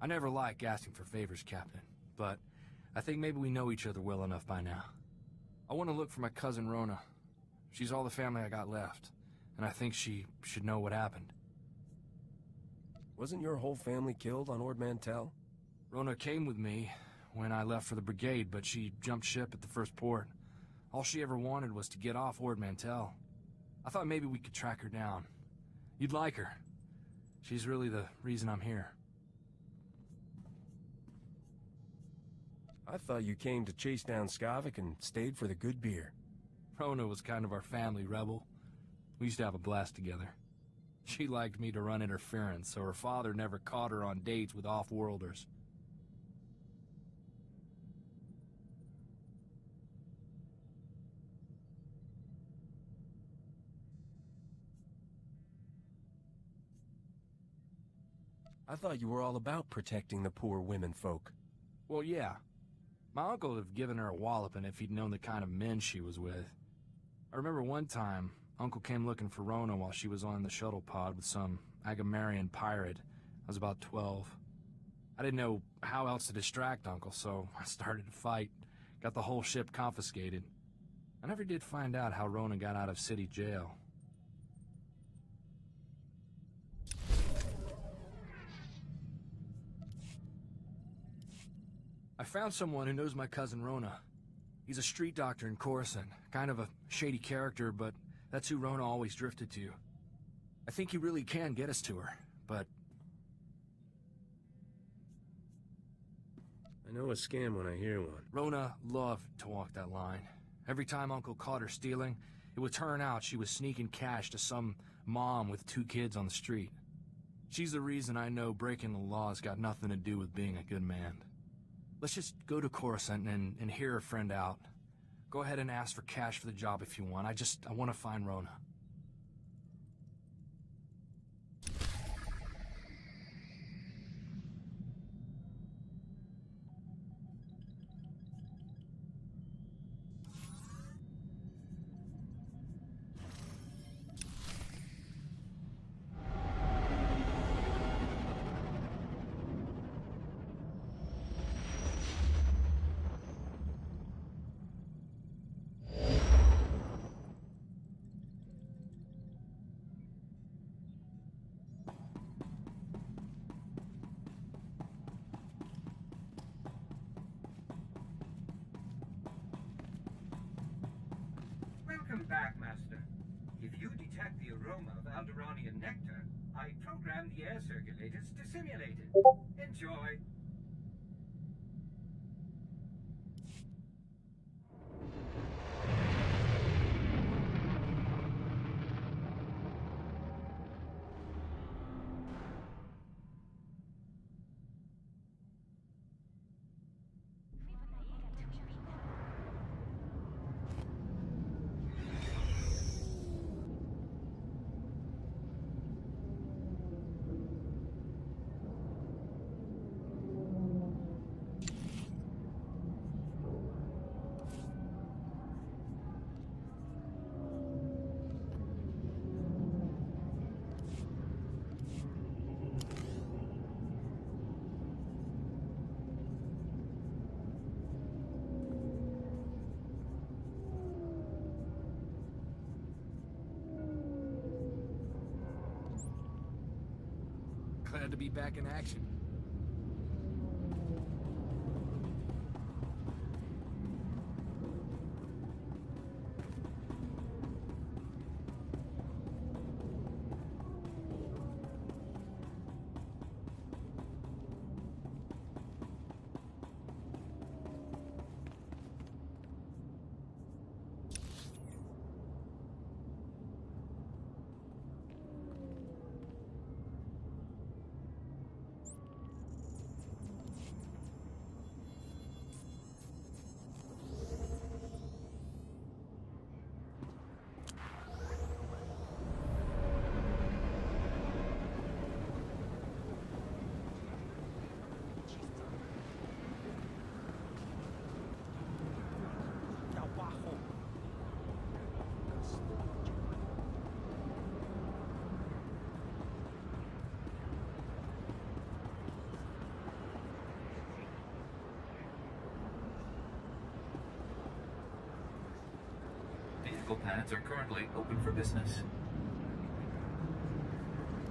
I never like asking for favors, Captain, but I think maybe we know each other well enough by now. I want to look for my cousin Rona. She's all the family I got left, and I think she should know what happened. Wasn't your whole family killed on Ord Mantell? Rona came with me when I left for the brigade, but she jumped ship at the first port. All she ever wanted was to get off Ord Mantell. I thought maybe we could track her down. You'd like her. She's really the reason I'm here. I thought you came to chase down Skavik and stayed for the good beer. Rona was kind of our family rebel. We used to have a blast together. She liked me to run interference, so her father never caught her on dates with off-worlders. I thought you were all about protecting the poor women folk. Well, yeah. My uncle would have given her a walloping if he'd known the kind of men she was with. I remember one time, Uncle came looking for Rona while she was on the shuttle pod with some Agamarian pirate. I was about 12. I didn't know how else to distract Uncle, so I started to fight. Got the whole ship confiscated. I never did find out how Rona got out of city jail. I found someone who knows my cousin Rona. He's a street doctor in Coruscant, kind of a shady character, but that's who Rona always drifted to. I think he really can get us to her, but... I know a scam when I hear one. Rona loved to walk that line. Every time Uncle caught her stealing, it would turn out she was sneaking cash to some mom with 2 kids on the street. She's the reason I know breaking the law's got nothing to do with being a good man. Let's just go to Coruscant and hear her friend out. Go ahead and ask for cash for the job if you want. I want to find Rona. Welcome back, Master. If you detect the aroma of Alderaanian nectar, I program the air circulators to simulate it. Enjoy. Glad to be back in action. surgical pads are currently open for business.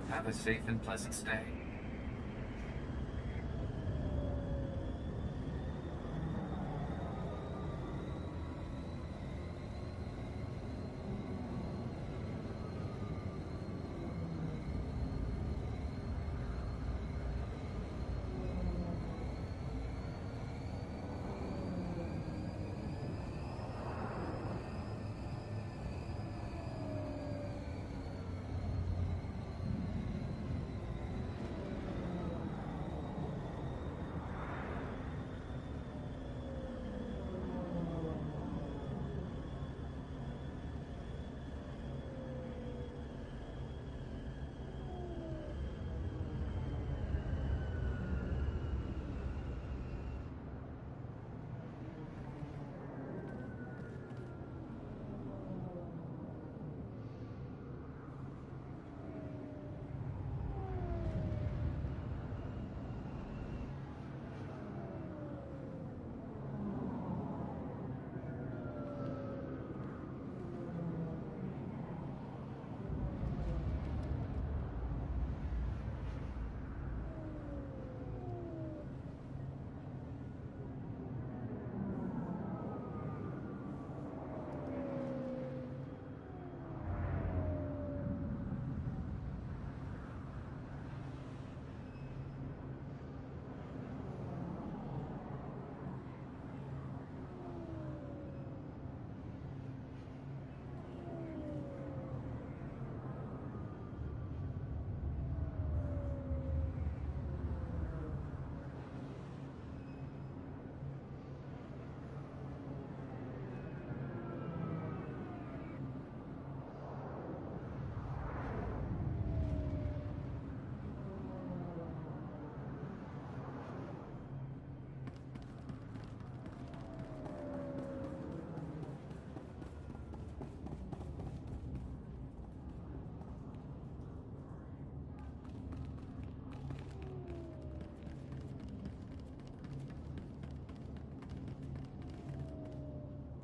Have a safe and pleasant stay.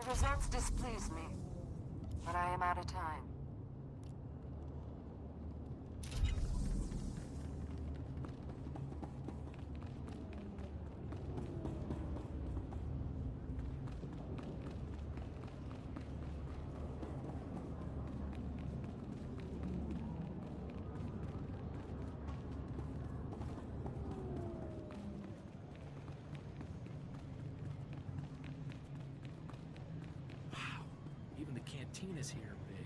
The results displease me, but I am out of time. Even the cantina's here, big.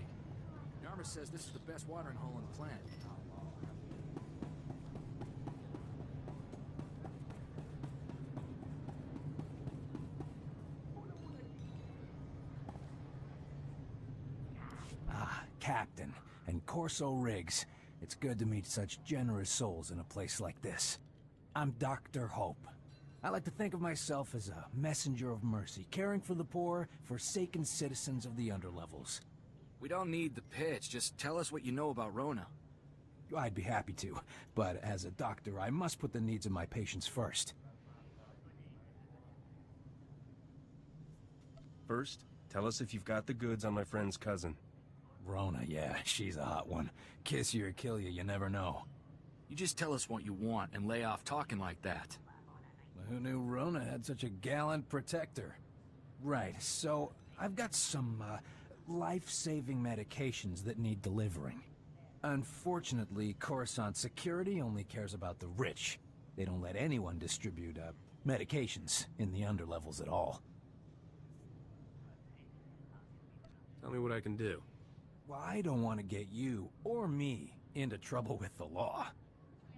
Yarmer says this is the best watering hole on the planet. Captain, and Corso Riggs. It's good to meet such generous souls in a place like this. I'm Dr. Hope. I like to think of myself as a messenger of mercy, caring for the poor, forsaken citizens of the underlevels. We don't need the pitch, just tell us what you know about Rona. I'd be happy to, but as a doctor, I must put the needs of my patients first. First, tell us if you've got the goods on my friend's cousin. Rona, yeah, she's a hot one. Kiss you or kill you, you never know. You just tell us what you want and lay off talking like that. Who knew Rona had such a gallant protector? Right, so I've got some, life-saving medications that need delivering. Unfortunately, Coruscant security only cares about the rich. They don't let anyone distribute, medications in the underlevels at all. Tell me what I can do. Well, I don't want to get you, or me, into trouble with the law.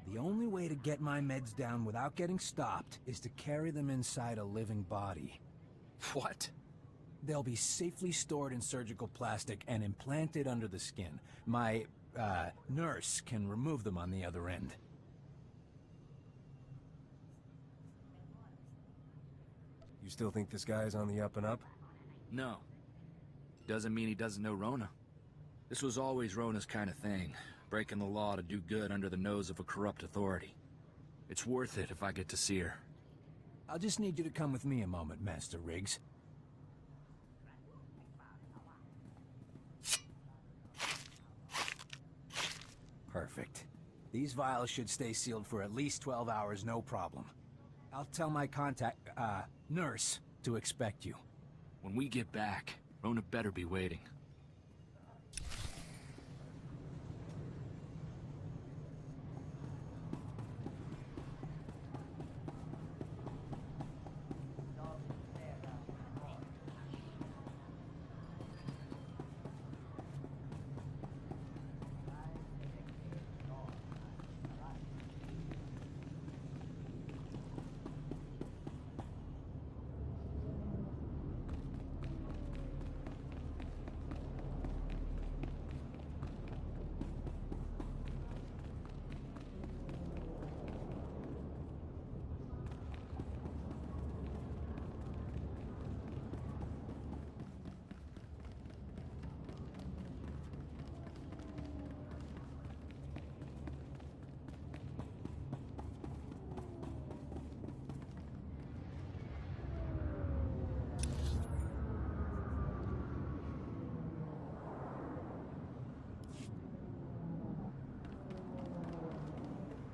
The only way to get my meds down without getting stopped is to carry them inside a living body. What? They'll be safely stored in surgical plastic and implanted under the skin. My, nurse can remove them on the other end. You still think this guy's on the up and up? No. Doesn't mean he doesn't know Rona. This was always Rona's kind of thing, breaking the law to do good under the nose of a corrupt authority. It's worth it if I get to see her. I'll just need you to come with me a moment, Master Riggs. Perfect. These vials should stay sealed for at least 12 hours, no problem. I'll tell my contact, nurse, to expect you. When we get back, Rona better be waiting.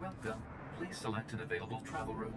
Welcome. Please select an available travel route.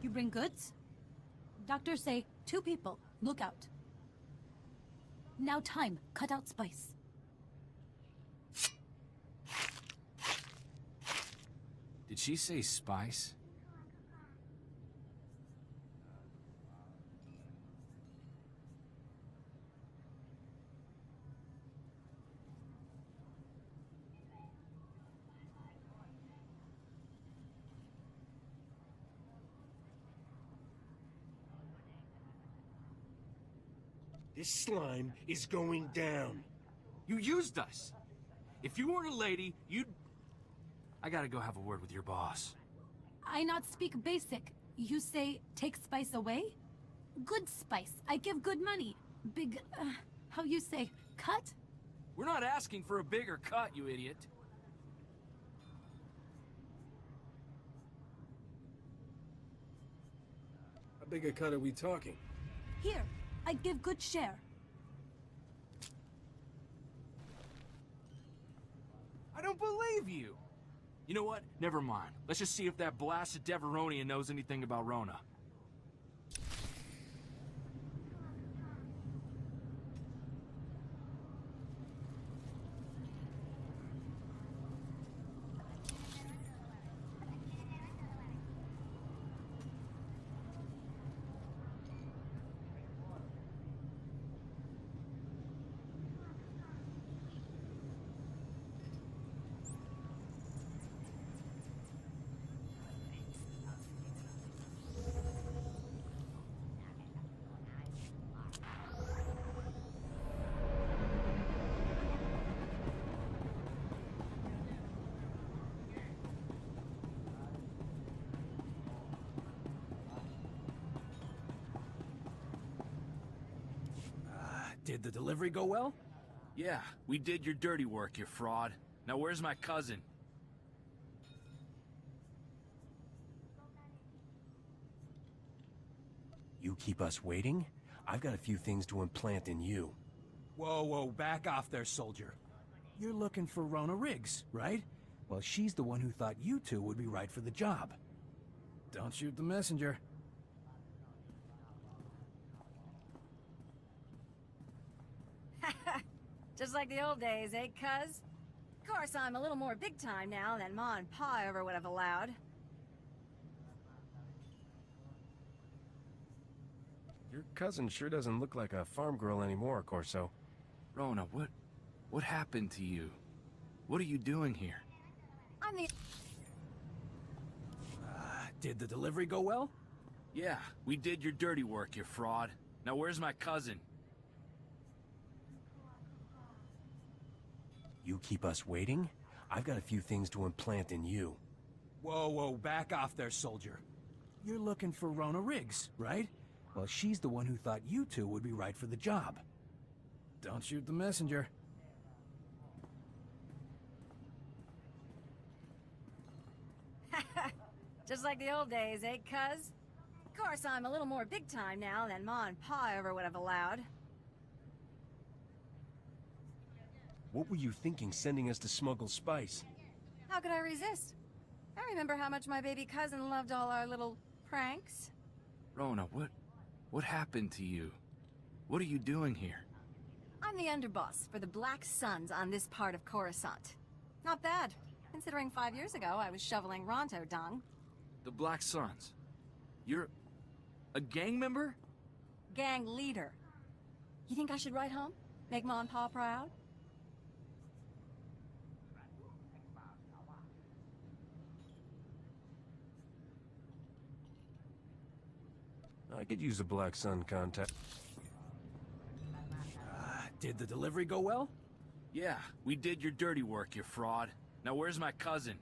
You bring goods? Doctors say 2 people. Look out. Now time. Cut out spice. Did she say spice? This slime is going down. You used us. If you weren't a lady, you'd... I gotta go have a word with your boss. I not speak basic. You say take spice away? Good spice. I give good money. Big, how you say, cut? We're not asking for a bigger cut, you idiot. How big a cut are we talking? Here, I give good share. I don't believe you. You know what? Never mind. Let's just see if that blasted Deveronian knows anything about Rona. Did the delivery go well? Yeah, we did your dirty work, you fraud. Now where's my cousin? You keep us waiting? I've got a few things to implant in you. Whoa, back off there, soldier. You're looking for Rona Riggs, right? Well, she's the one who thought you 2 would be right for the job. Don't shoot the messenger. Just like the old days, eh, cuz? Of course, I'm a little more big time now than Ma and Pa ever would have allowed. Your cousin sure doesn't look like a farm girl anymore, Corso. Rona, what happened to you? What are you doing here? I'm the... Did the delivery go well? Yeah, we did your dirty work, you fraud. Now where's my cousin? You keep us waiting? I've got a few things to implant in you. Whoa, back off there, soldier. You're looking for Rona Riggs, right? Well, she's the one who thought you 2 would be right for the job. Don't shoot the messenger. Just like the old days, eh, cuz? Of course, I'm a little more big time now than Ma and Pa ever would have allowed. What were you thinking sending us to smuggle spice? How could I resist? I remember how much my baby cousin loved all our little pranks. Rona, what happened to you? What are you doing here? I'm the underboss for the Black Suns on this part of Coruscant. Not bad, considering 5 years ago I was shoveling Ronto dung. The Black Suns. You're a gang member? Gang leader. You think I should write home? Make Ma and Pa proud? I could use a Black Sun contact. Did the delivery go well? Yeah, we did your dirty work, you fraud. Now where's my cousin?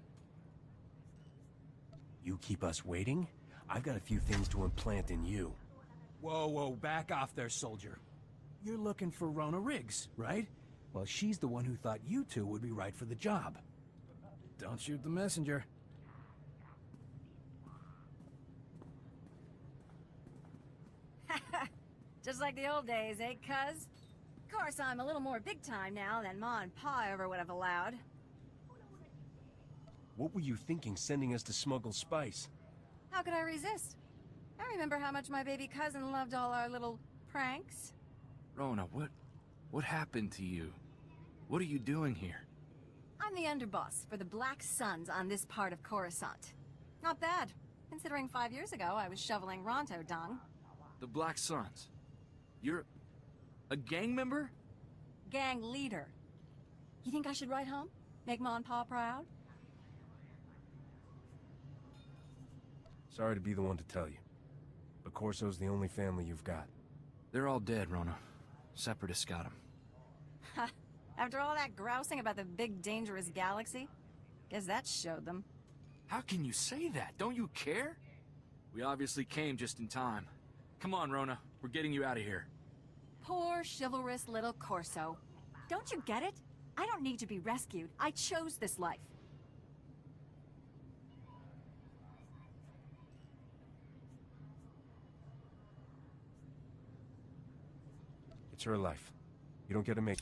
You keep us waiting? I've got a few things to implant in you. Whoa, back off there, soldier. You're looking for Rona Riggs, right? Well, she's the one who thought you 2 would be right for the job. Don't shoot the messenger. Just like the old days, eh, cuz? Of course, I'm a little more big time now than Ma and Pa ever would have allowed. What were you thinking sending us to smuggle spice? How could I resist? I remember how much my baby cousin loved all our little pranks. Rona, what happened to you? What are you doing here? I'm the underboss for the Black Suns on this part of Coruscant. Not bad, considering 5 years ago I was shoveling Ronto dung. The Black Suns? You're a gang member? Gang leader. You think I should write home? Make Ma and Pa proud? Sorry to be the one to tell you, but Corso's the only family you've got. They're all dead, Rona. Separatists got them. Ha! After all that grousing about the big dangerous galaxy? Guess that showed them. How can you say that? Don't you care? We obviously came just in time. Come on, Rona. We're getting you out of here. Poor, chivalrous little Corso. Don't you get it? I don't need to be rescued. I chose this life. It's her life. You don't get to make...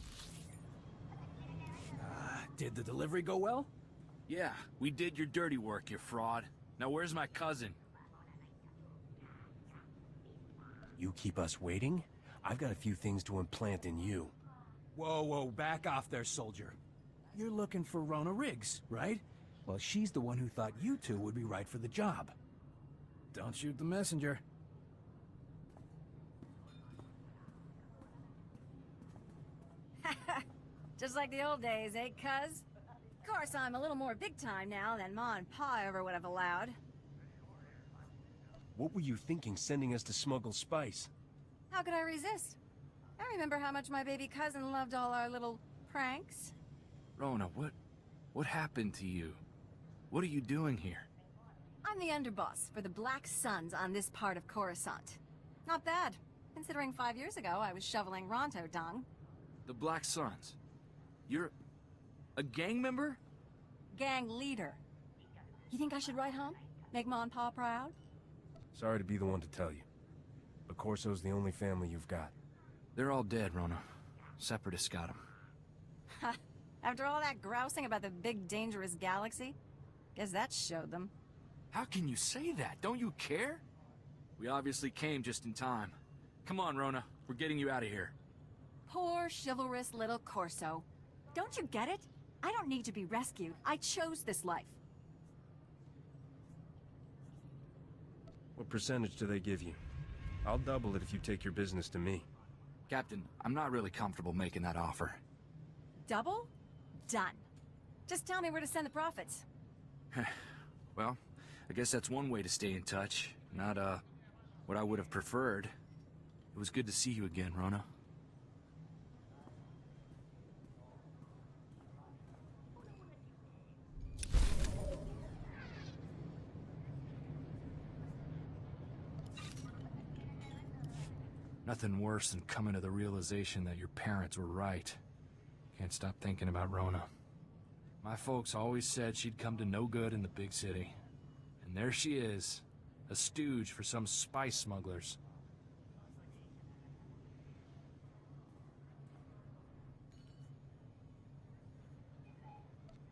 Did the delivery go well? Yeah, we did your dirty work, you fraud. Now where's my cousin? You keep us waiting? I've got a few things to implant in you. Whoa, back off there, soldier. You're looking for Rona Riggs, right? Well, she's the one who thought you two would be right for the job. Don't shoot the messenger. Just like the old days, eh, cuz? Of course, I'm a little more big time now than Ma and Pa ever would have allowed. What were you thinking sending us to smuggle spice? How could I resist? I remember how much my baby cousin loved all our little pranks. Rona, what happened to you? What are you doing here? I'm the underboss for the Black Suns on this part of Coruscant. Not bad, considering 5 years ago I was shoveling Ronto dung. The Black Suns? You're a gang member? Gang leader. You think I should write home? Make Ma and Pa proud? Sorry to be the one to tell you, but Corso's the only family you've got. They're all dead, Rona. Separatists got them. Ha! After all that grousing about the big dangerous galaxy? Guess that showed them. How can you say that? Don't you care? We obviously came just in time. Come on, Rona. We're getting you out of here. Poor, chivalrous little Corso. Don't you get it? I don't need to be rescued. I chose this life. What percentage do they give you? I'll double it if you take your business to me. Captain, I'm not really comfortable making that offer. Double? Done. Just tell me where to send the profits. Well, I guess that's one way to stay in touch. Not, what I would have preferred. It was good to see you again, Rona. Nothing worse than coming to the realization that your parents were right. Can't stop thinking about Rona. My folks always said she'd come to no good in the big city. And there she is, a stooge for some spice smugglers.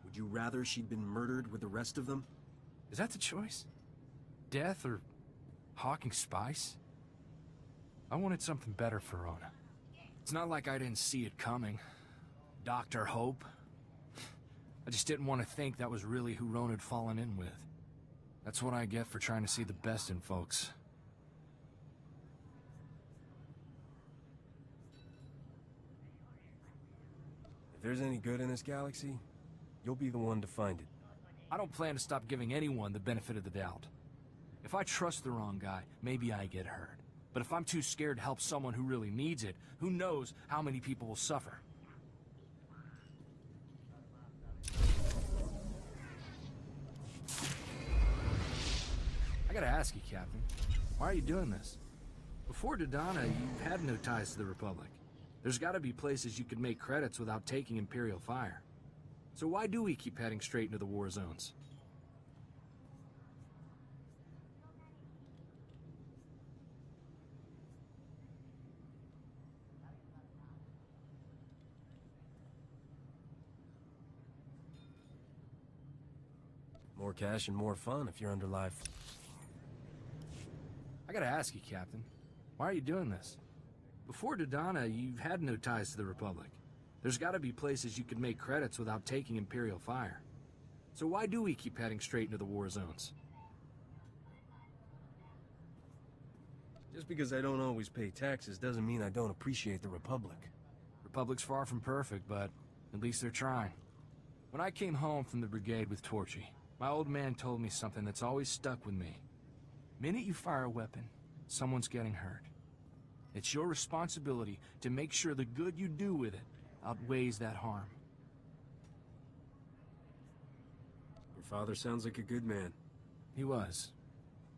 Would you rather she'd been murdered with the rest of them? Is that the choice? Death or hawking spice? I wanted something better for Rona. It's not like I didn't see it coming. Dr. Hope. I just didn't want to think that was really who Rona'd fallen in with. That's what I get for trying to see the best in folks. If there's any good in this galaxy, you'll be the one to find it. I don't plan to stop giving anyone the benefit of the doubt. If I trust the wrong guy, maybe I get hurt. But if I'm too scared to help someone who really needs it, who knows how many people will suffer? I gotta ask you, Captain, why are you doing this? Before Dodonna, you had no ties to the Republic. There's gotta be places you could make credits without taking Imperial fire. So why do we keep heading straight into the war zones? More cash and more fun if you're under live. I gotta ask you, Captain. Why are you doing this? Before Dodonna, you've had no ties to the Republic. There's gotta be places you could make credits without taking Imperial fire. So why do we keep heading straight into the war zones? Just because I don't always pay taxes doesn't mean I don't appreciate the Republic. Republic's far from perfect, but at least they're trying. When I came home from the brigade with Torchy, my old man told me something that's always stuck with me. Minute you fire a weapon, someone's getting hurt. It's your responsibility to make sure the good you do with it outweighs that harm. Your father sounds like a good man. He was.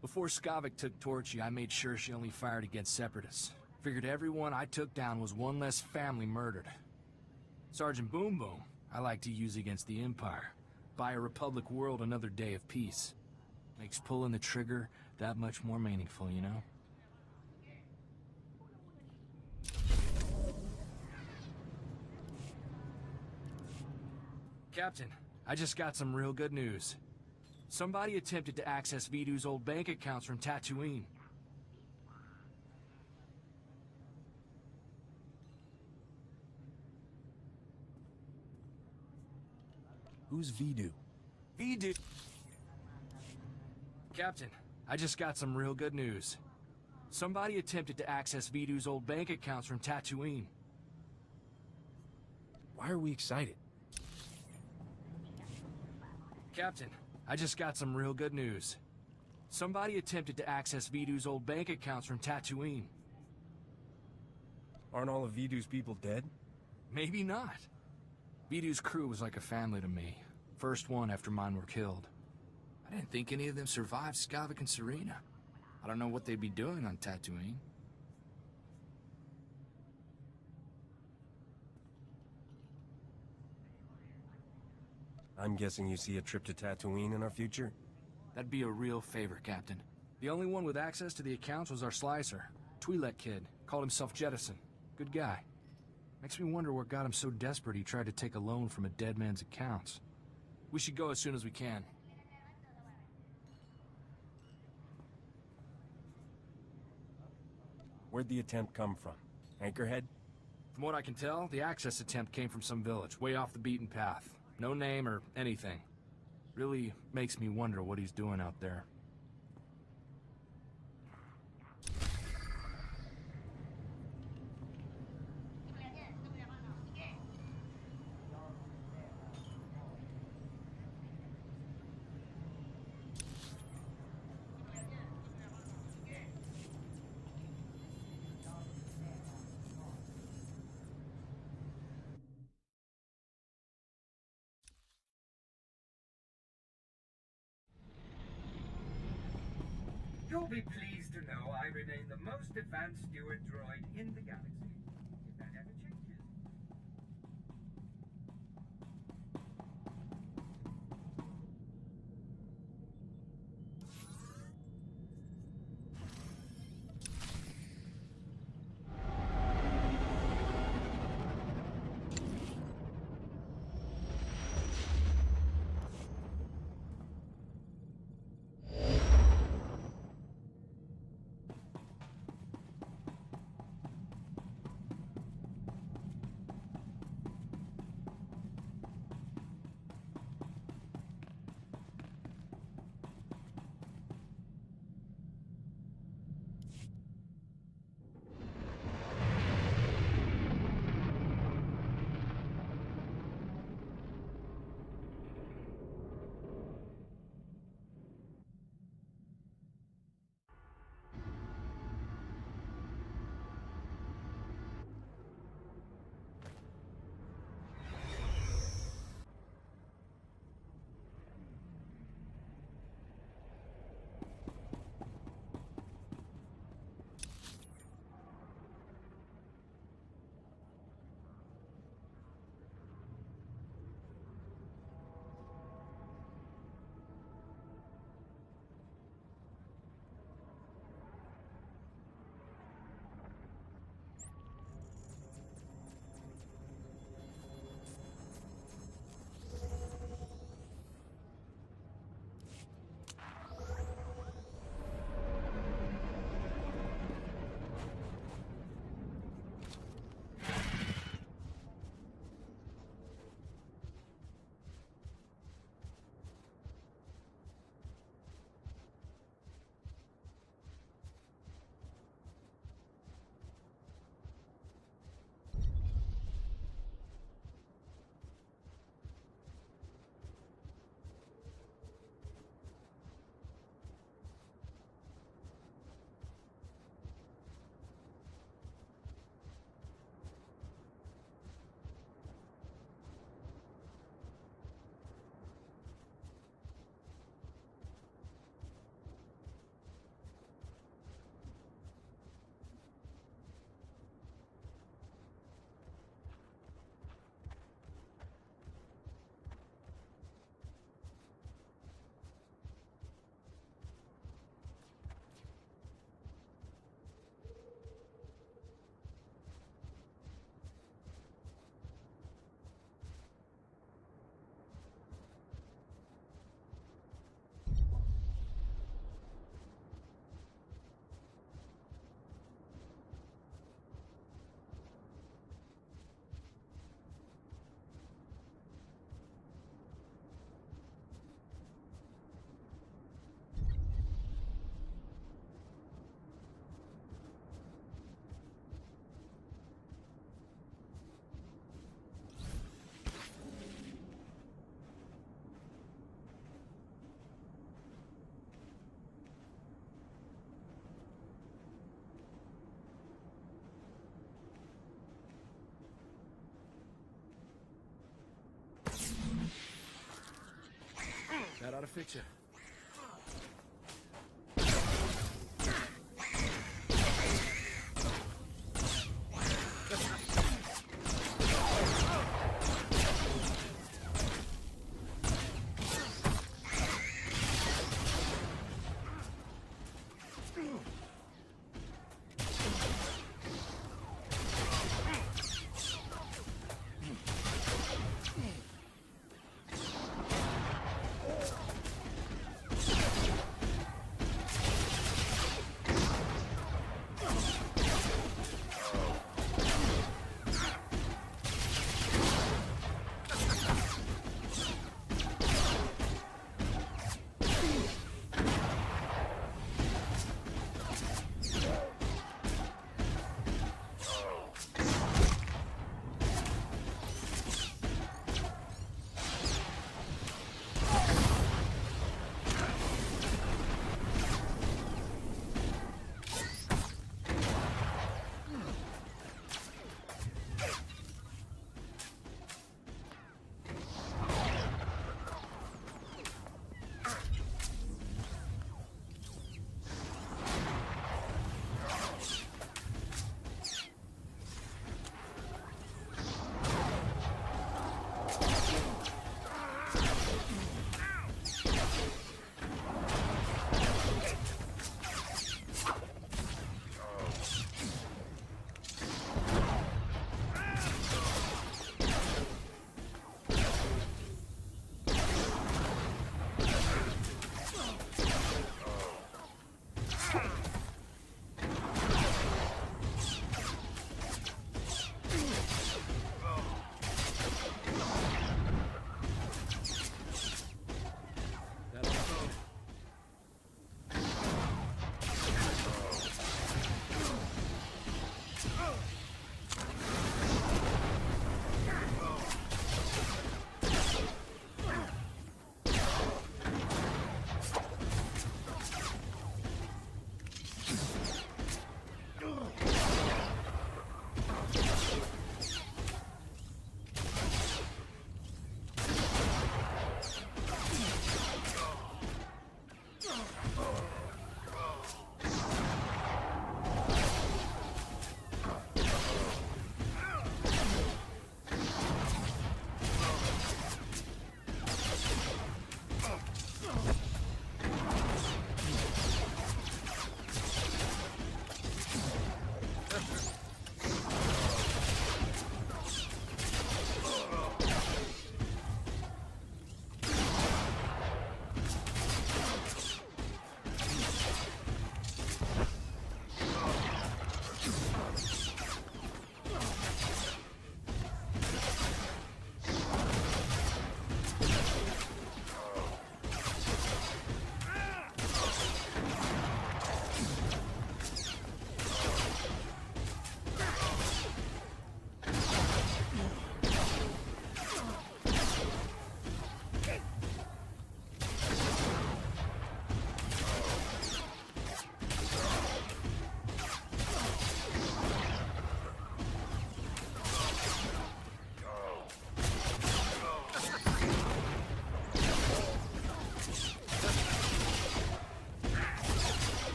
Before Skavik took Torchy, I made sure she only fired against Separatists. Figured everyone I took down was one less family murdered. Sergeant Boom Boom, I like to use against the Empire. Buy a Republic world another day of peace. Makes pulling the trigger that much more meaningful, you know? Captain, I just got some real good news. Somebody attempted to access Vidu's old bank accounts from Tatooine. Who's Vidu? Vidu... Captain, I just got some real good news. Somebody attempted to access Vidu's old bank accounts from Tatooine. Why are we excited? Captain, I just got some real good news. Somebody attempted to access Vidu's old bank accounts from Tatooine. Aren't all of Vidu's people dead? Maybe not. Vidu's crew was like a family to me. First one after mine were killed. I didn't think any of them survived Skavik and Serena. I don't know what they'd be doing on Tatooine. I'm guessing you see a trip to Tatooine in our future? That'd be a real favor, Captain. The only one with access to the accounts was our slicer. Twi'lek kid. Called himself Jettison. Good guy. Makes me wonder what got him so desperate he tried to take a loan from a dead man's accounts. We should go as soon as we can. Where'd the attempt come from? Anchorhead? From what I can tell, the access attempt came from some village, way off the beaten path. No name or anything. Really makes me wonder what he's doing out there. You'll be pleased to know I remain the most advanced steward droid in the galaxy. If that ever changes. Gotta fix it.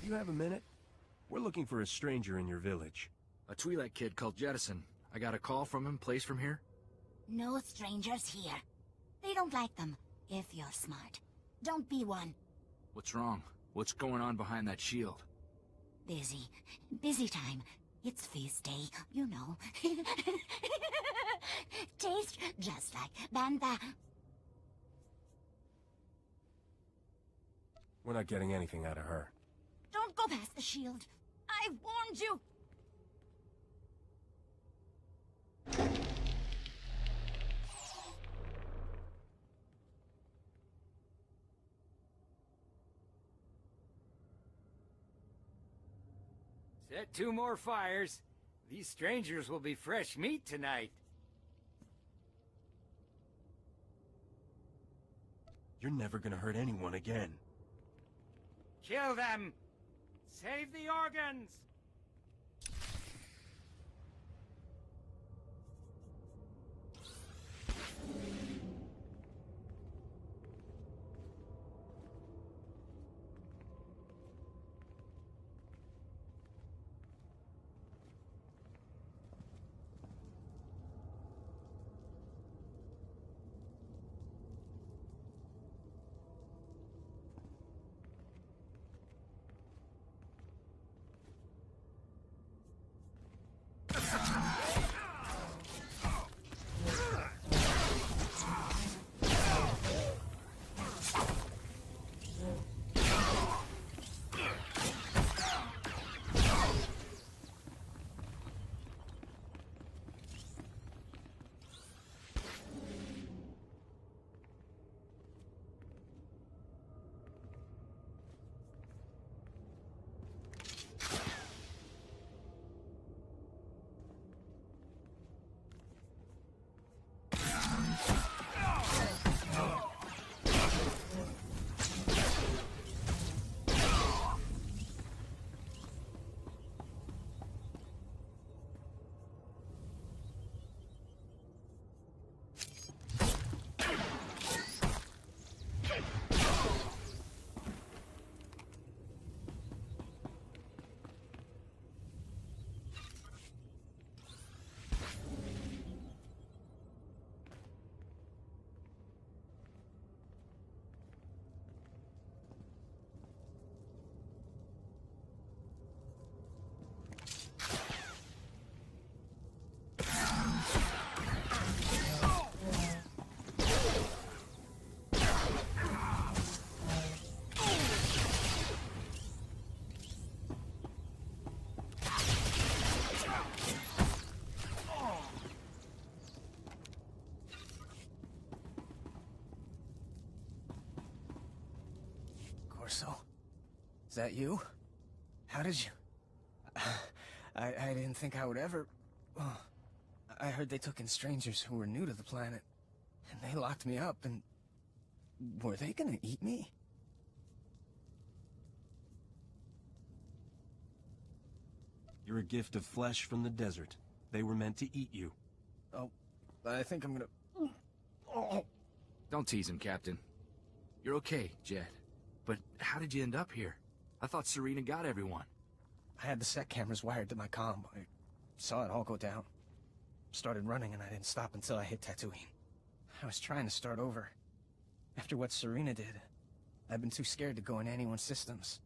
You have a minute? We're looking for a stranger in your village. A Twi'lek kid called Jettison. I got a call from him, place from here. No strangers here. They don't like them, if you're smart. Don't be one. What's wrong? What's going on behind that shield? Busy. Busy time. It's feast day, you know. Taste just like Bantha. We're not getting anything out of her. Don't go past the shield. I warned you. Set 2 more fires. These strangers will be fresh meat tonight. You're never gonna hurt anyone again. Kill them! Save the organs! Corso? Is that you? How did you... I didn't think I would ever... Oh, I heard they took in strangers who were new to the planet. And they locked me up and... Were they gonna eat me? You're a gift of flesh from the desert. They were meant to eat you. Oh, I think I'm gonna... Oh. Don't tease him, Captain. You're okay, Jet. But how did you end up here? I thought Serena got everyone. I had the set cameras wired to my comm. I saw it all go down. Started running and I didn't stop until I hit Tatooine. I was trying to start over. After what Serena did, I've been too scared to go in anyone's systems.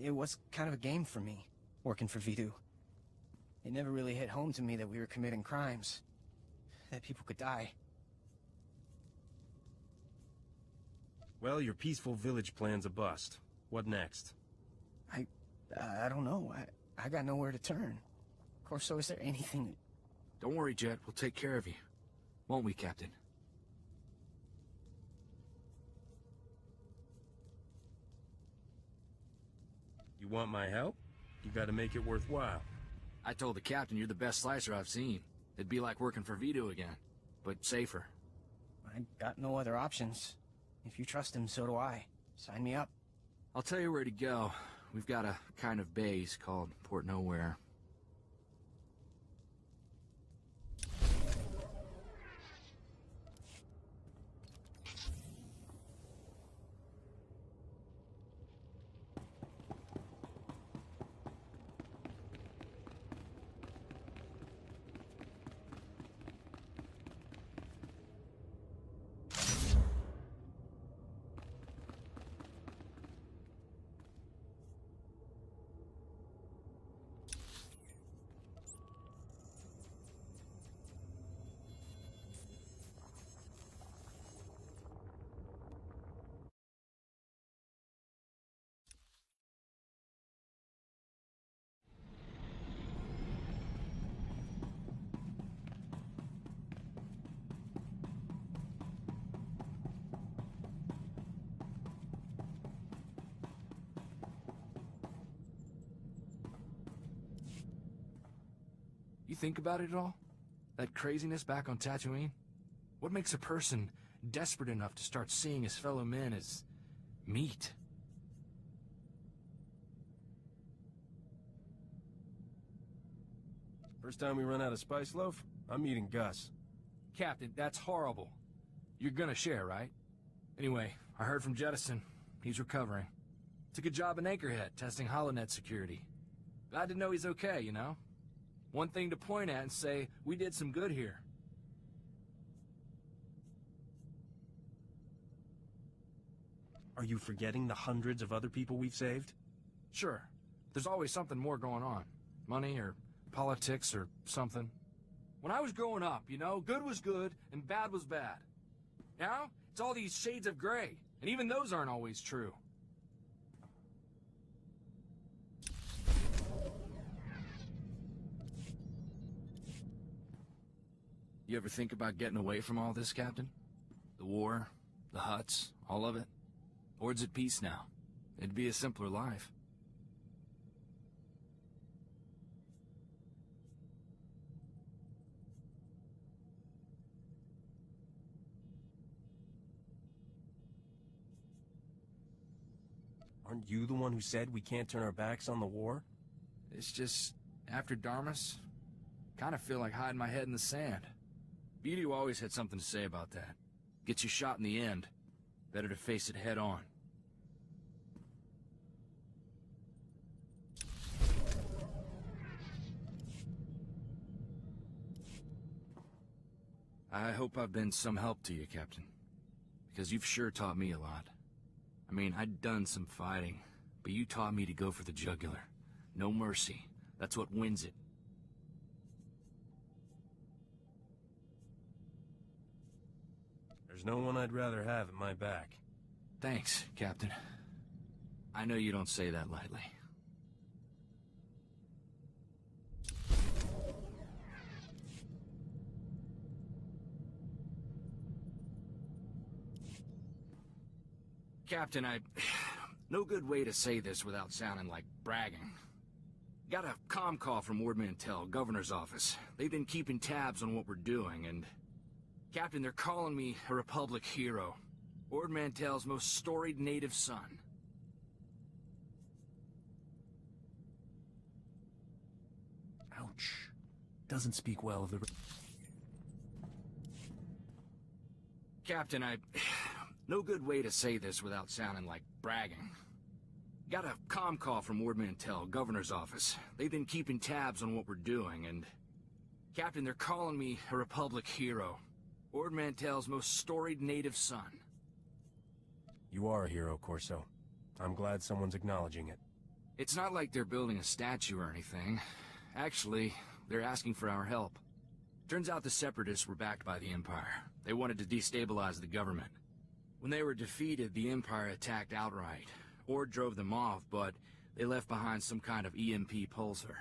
It was kind of a game for me, working for Vidu. It never really hit home to me that we were committing crimes. That people could die. Well, your peaceful village plan's a bust. What next? I don't know. I got nowhere to turn. Corso, is there anything... Don't worry, Jet. We'll take care of you. Won't we, Captain? You want my help? You gotta make it worthwhile. I told the Captain you're the best slicer I've seen. It'd be like working for Vidu again, but safer. I got no other options. If you trust him, so do I. Sign me up. I'll tell you where to go. We've got a kind of base called Port Nowhere. You think about it at all? That craziness back on Tatooine? What makes a person desperate enough to start seeing his fellow men as meat? First time we run out of spice loaf, I'm eating Gus. Captain, that's horrible. You're gonna share, right? Anyway, I heard from Jettison. He's recovering. Took a job in Anchorhead, testing HoloNet security. Glad to know he's okay, you know? One thing to point at and say, we did some good here. Are you forgetting the hundreds of other people we've saved? Sure. There's always something more going on. Money or politics or something. When I was growing up, you know, good was good and bad was bad. Now, it's all these shades of gray, and even those aren't always true. You ever think about getting away from all this, Captain? The war, the huts, all of it? Ord's at peace now. It'd be a simpler life. Aren't you the one who said we can't turn our backs on the war? It's just, after Darmus, kind of feel like hiding my head in the sand. Beatty always had something to say about that. Gets you shot in the end. Better to face it head on. I hope I've been some help to you, Captain. Because you've sure taught me a lot. I mean, I'd done some fighting, but you taught me to go for the jugular. No mercy. That's what wins it. There's no one I'd rather have at my back. Thanks, Captain. I know you don't say that lightly. Captain, no good way to say this without sounding like bragging. Got a comm call from Ord Mantell, governor's office. They've been keeping tabs on what we're doing, and... Captain, they're calling me a Republic hero. Ord Mantell's most storied native son. Ouch. Doesn't speak well of the... Captain, no good way to say this without sounding like bragging. Got a comm call from Ord Mantell, governor's office. They've been keeping tabs on what we're doing, and... Captain, they're calling me a Republic hero. Ord Mantell's most storied native son. You are a hero, Corso. I'm glad someone's acknowledging it. It's not like they're building a statue or anything. Actually, they're asking for our help. Turns out the Separatists were backed by the Empire. They wanted to destabilize the government. When they were defeated, the Empire attacked outright. Ord drove them off, but they left behind some kind of EMP pulsar.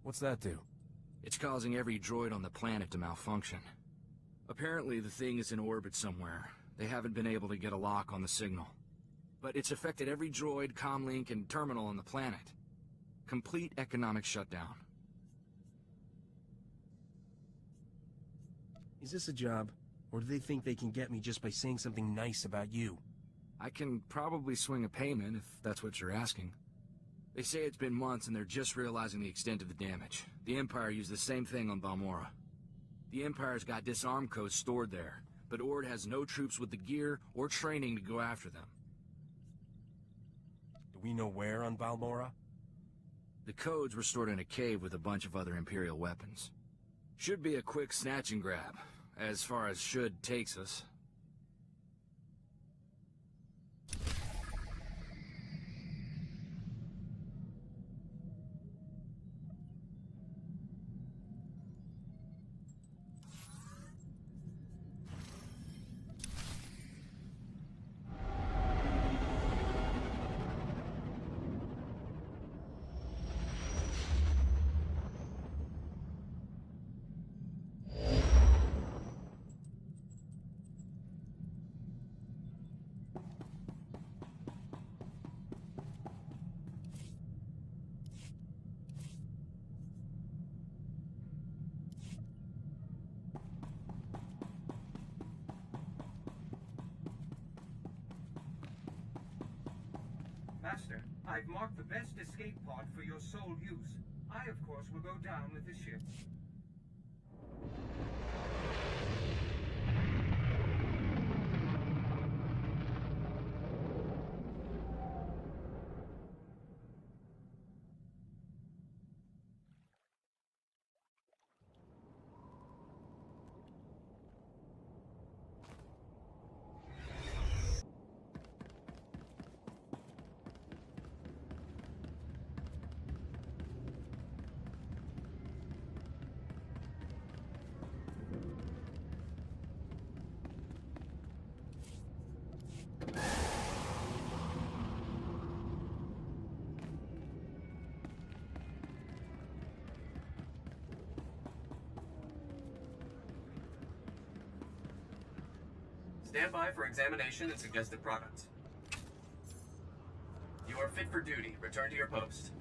What's that do? It's causing every droid on the planet to malfunction. Apparently, the thing is in orbit somewhere. They haven't been able to get a lock on the signal. But it's affected every droid, comlink, and terminal on the planet. Complete economic shutdown. Is this a job? Or do they think they can get me just by saying something nice about you? I can probably swing a payment, if that's what you're asking. They say it's been months and they're just realizing the extent of the damage. The Empire used the same thing on Balmorra. The Empire's got disarm codes stored there, but Ord has no troops with the gear or training to go after them. Do we know where on Balmorra? The codes were stored in a cave with a bunch of other Imperial weapons. Should be a quick snatch and grab, as far as should takes us. I've marked the best escape pod for your sole use. I, of course, will go down with the ship. Stand by for examination and suggested product. You are fit for duty. Return to your post.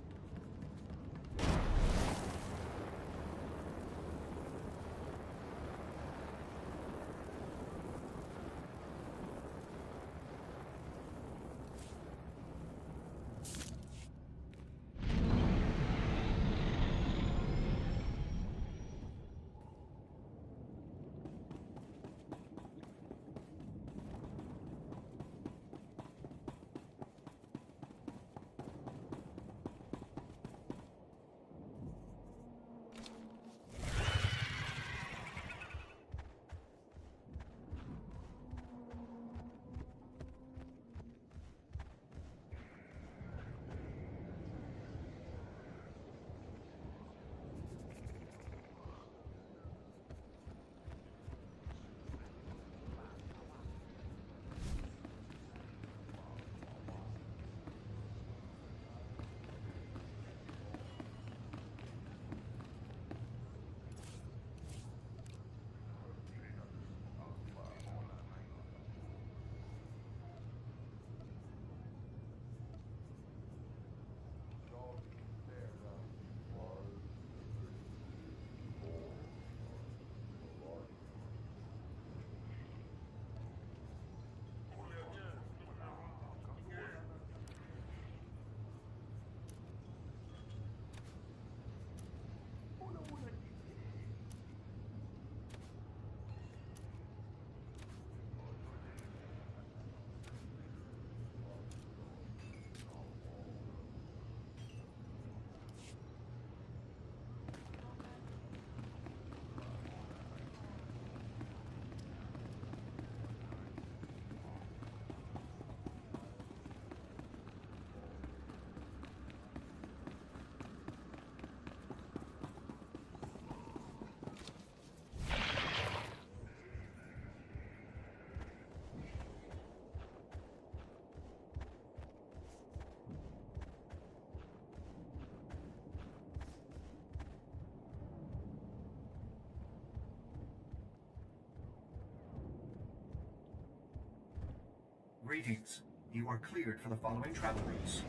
Greetings. You are cleared for the following travel routes.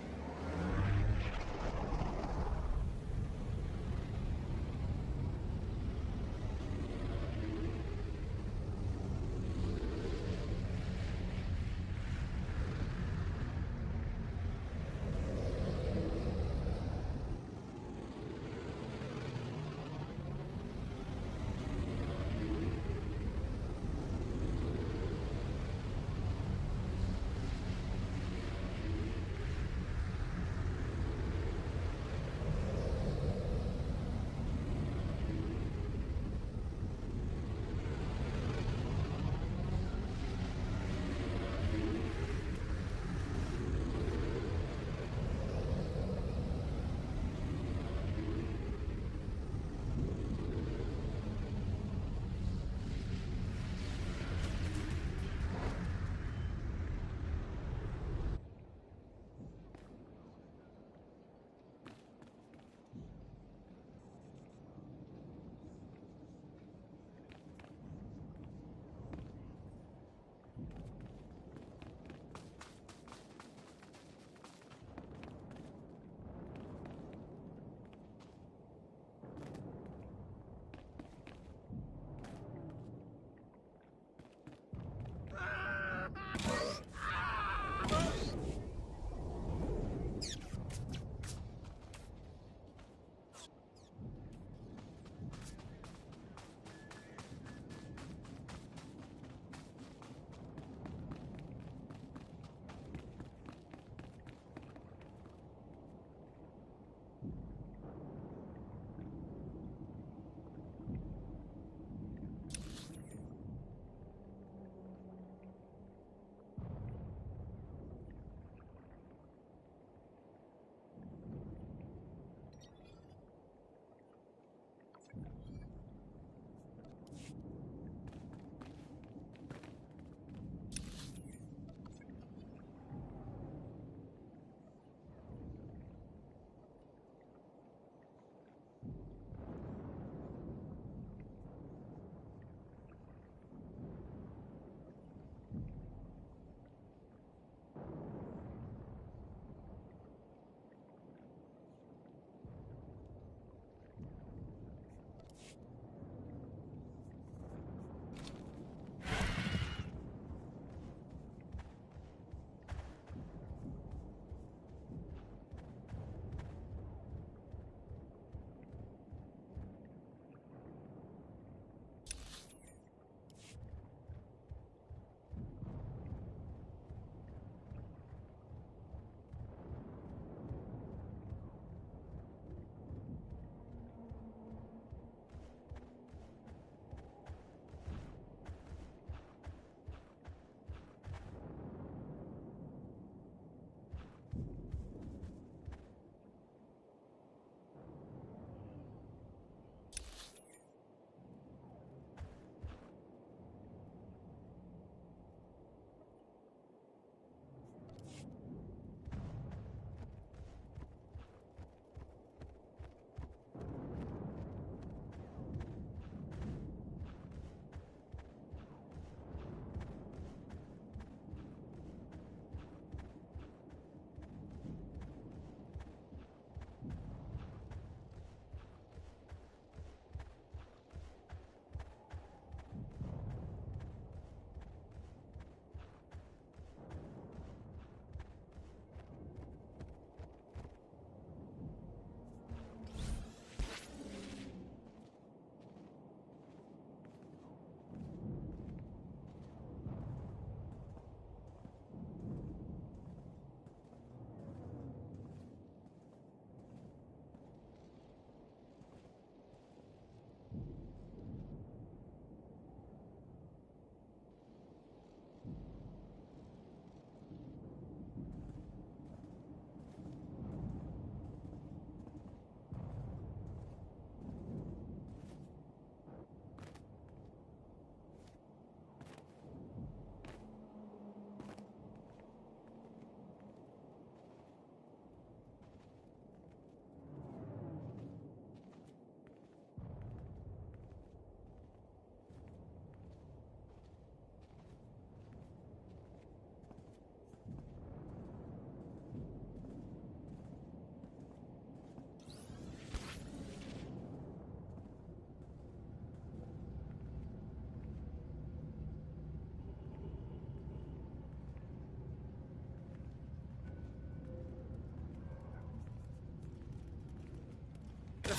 That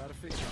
ought to fix it.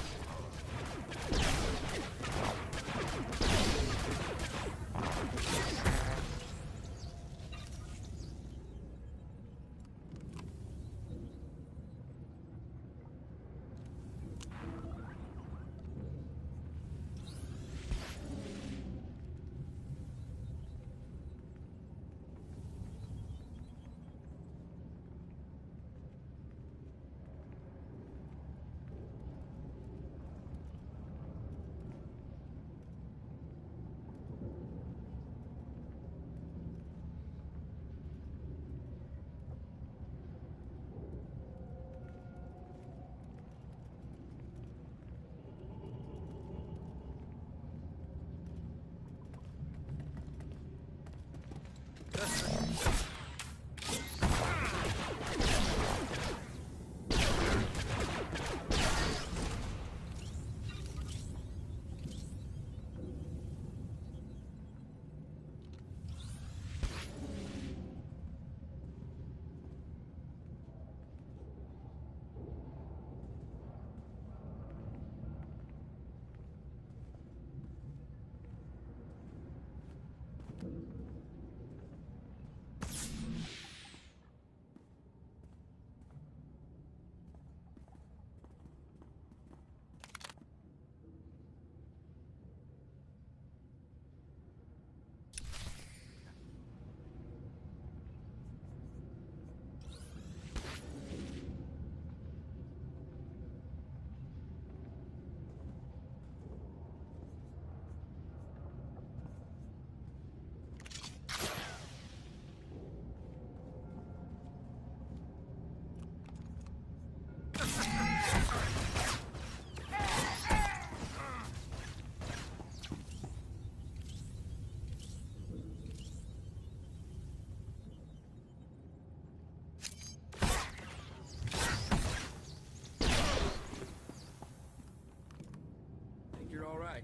All right.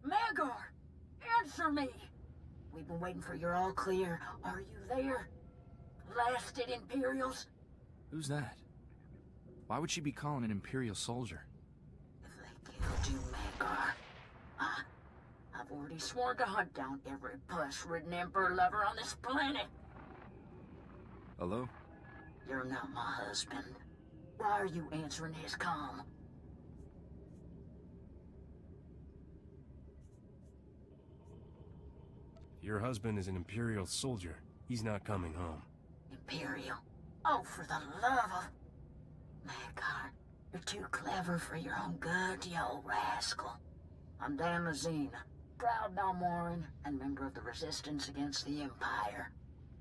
Magar! Answer me! We've been waiting for your all clear. Are you there? Blasted Imperials? Who's that? Why would she be calling an Imperial soldier? If they killed you, Magar, I've already sworn to hunt down every puss-ridden Emperor lover on this planet. Hello? You're not my husband. Why are you answering his comm? Your husband is an Imperial soldier. He's not coming home. Imperial? Oh, for the love of... Magar, you're too clever for your own good, you old rascal. I'm Danla Zin, proud Balmorran and member of the Resistance against the Empire.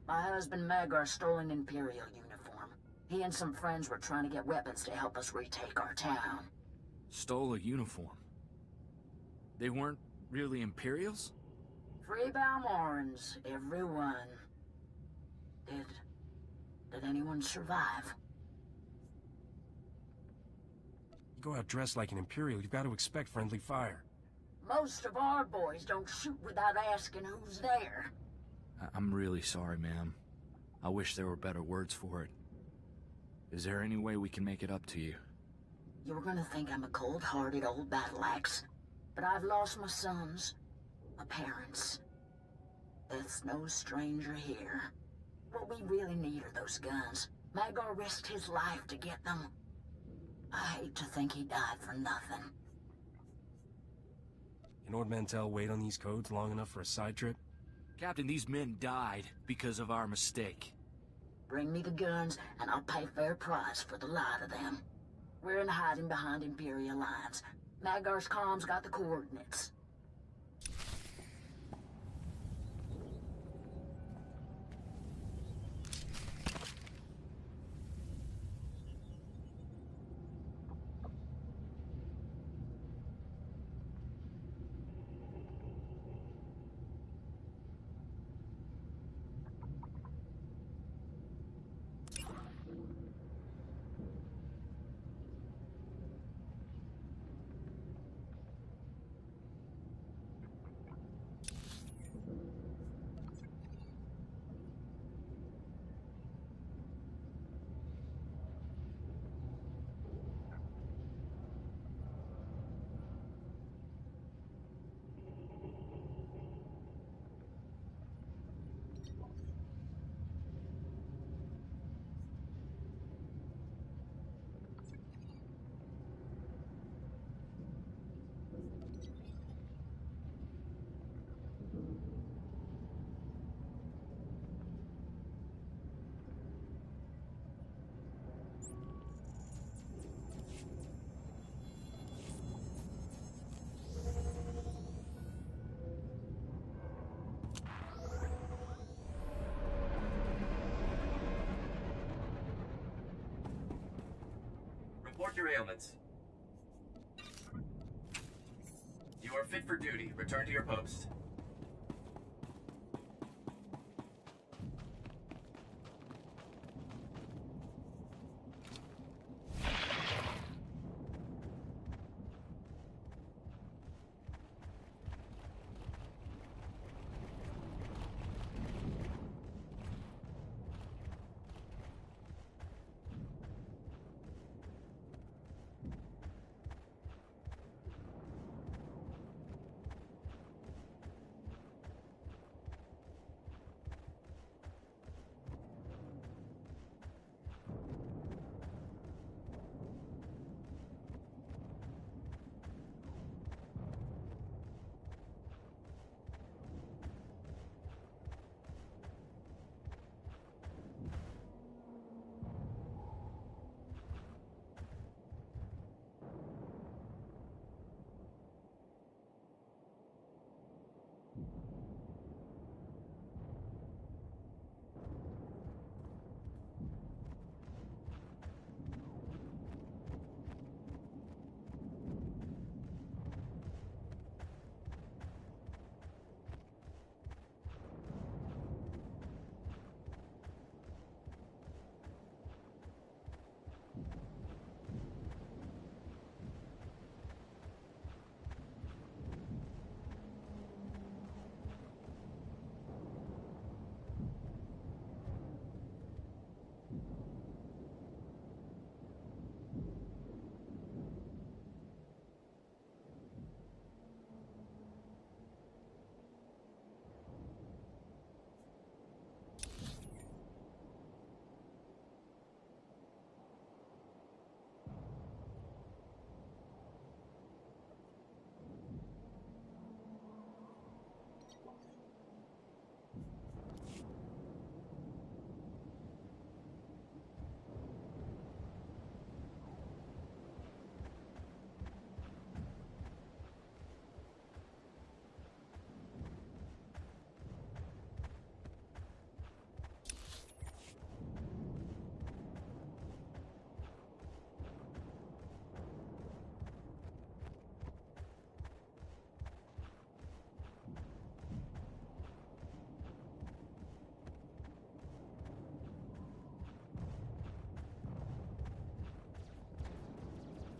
My husband Magar stole an Imperial uniform. He and some friends were trying to get weapons to help us retake our town. Stole a uniform? They weren't really Imperials? Free Balmorrans, everyone. Did anyone survive? You go out dressed like an Imperial, you've got to expect friendly fire. Most of our boys don't shoot without asking who's there. I'm really sorry, ma'am. I wish there were better words for it. Is there any way we can make it up to you? You're gonna think I'm a cold-hearted old battle axe, but I've lost my sons, my parents. Death's no stranger here. What we really need are those guns. Magar risked his life to get them. I hate to think he died for nothing. Can Ord Mantell wait on these codes long enough for a side trip? Captain, these men died because of our mistake. Bring me the guns, and I'll pay fair price for the lot of them. We're in hiding behind Imperial lines. Magar's comms got the coordinates. Report your ailments. You are fit for duty. Return to your post.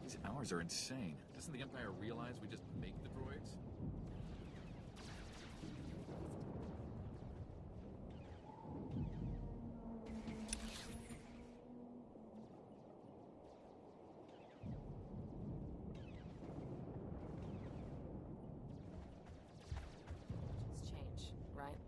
These hours are insane. Doesn't the Empire realize we just make the droids? It's change, right?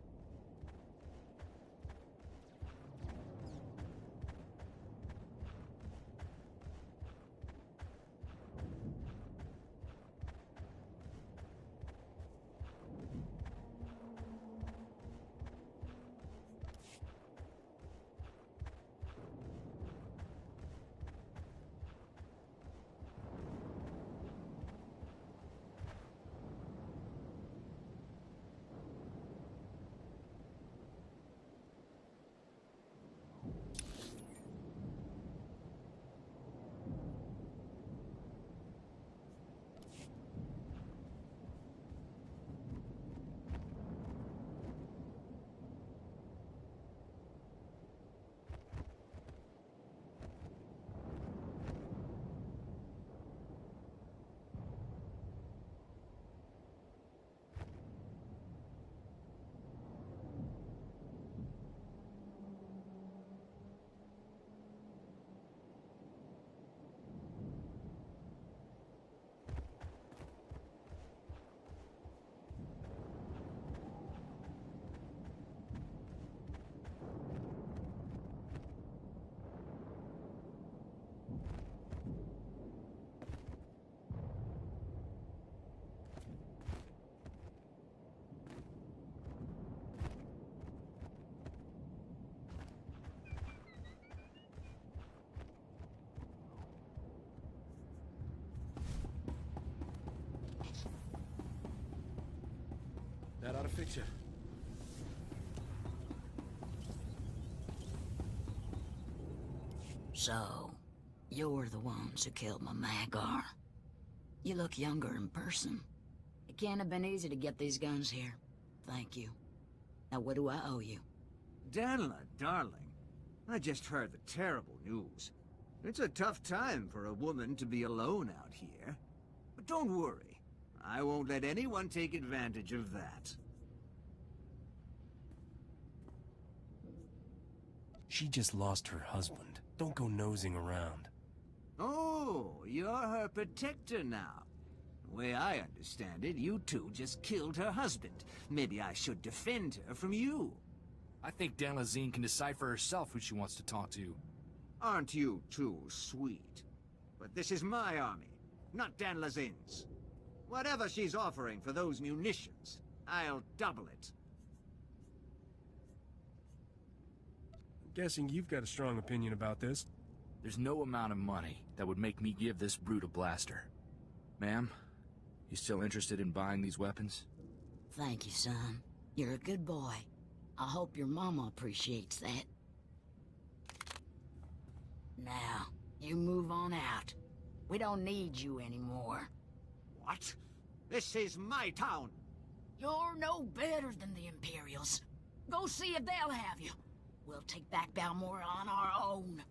fix you. So, you're the ones who killed my Magar. You look younger in person. It can't have been easy to get these guns here. Thank you. Now what do I owe you? Danla, darling. I just heard the terrible news. It's a tough time for a woman to be alone out here. But don't worry. I won't let anyone take advantage of that. She just lost her husband. Don't go nosing around. Oh, you're her protector now. The way I understand it, you two just killed her husband. Maybe I should defend her from you. I think Danla Zin can decide for herself who she wants to talk to. Aren't you too sweet? But this is my army, not Danla Zin's. Whatever she's offering for those munitions, I'll double it. I'm guessing you've got a strong opinion about this. There's no amount of money that would make me give this brute a blaster. Ma'am, you still interested in buying these weapons? Thank you, son. You're a good boy. I hope your mama appreciates that. Now, you move on out. We don't need you anymore. What? This is my town. You're no better than the Imperials. Go see if they'll have you. We'll take back Balmorra on our own.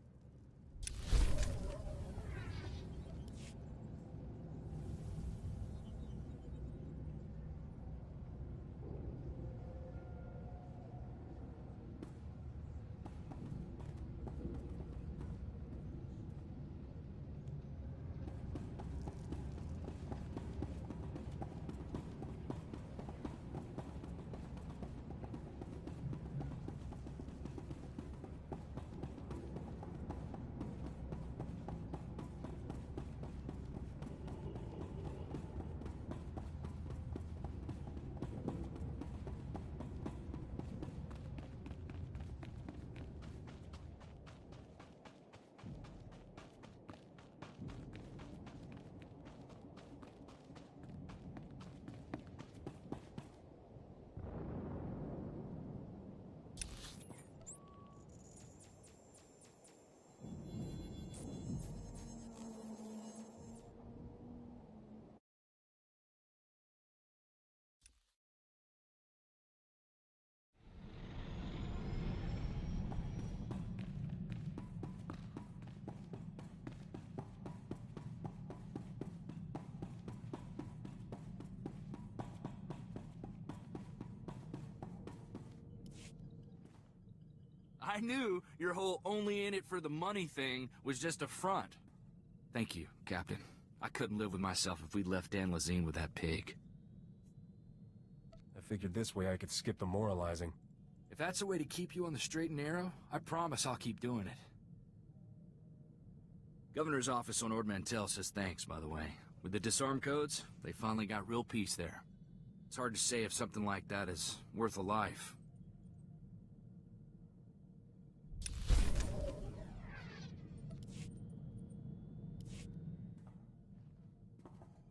I knew your whole only in it for the money thing was just a front. Thank you, Captain. I couldn't live with myself if we'd left Danla Zin with that pig. I figured this way I could skip the moralizing. If that's a way to keep you on the straight and narrow, I promise I'll keep doing it. Governor's office on Ord Mantell says thanks, by the way. With the disarm codes, they finally got real peace there. It's hard to say if something like that is worth a life.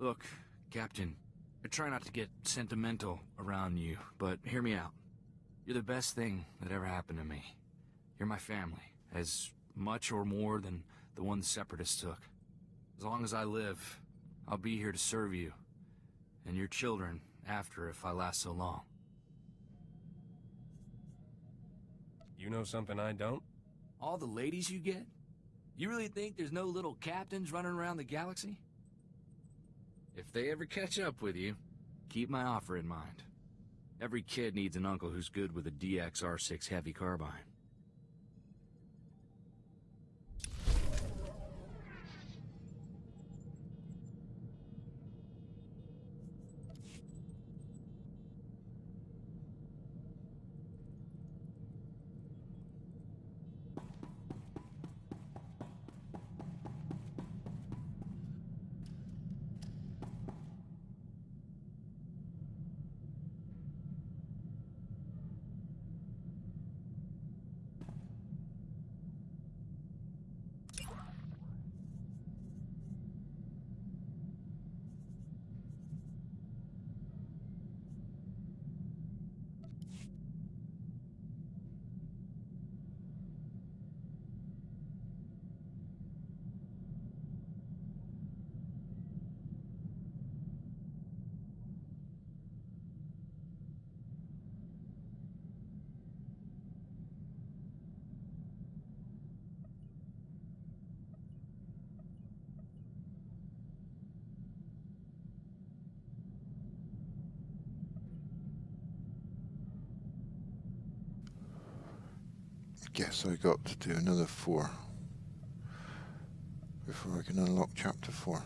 Look, Captain, I try not to get sentimental around you, but hear me out. You're the best thing that ever happened to me. You're my family, as much or more than the one the Separatists took. As long as I live, I'll be here to serve you, and your children after if I last so long. You know something I don't? All the ladies you get? You really think there's no little captains running around the galaxy? If they ever catch up with you, keep my offer in mind. Every kid needs an uncle who's good with a DX-R6 heavy carbine. guess I got to do another 4 before I can unlock chapter 4.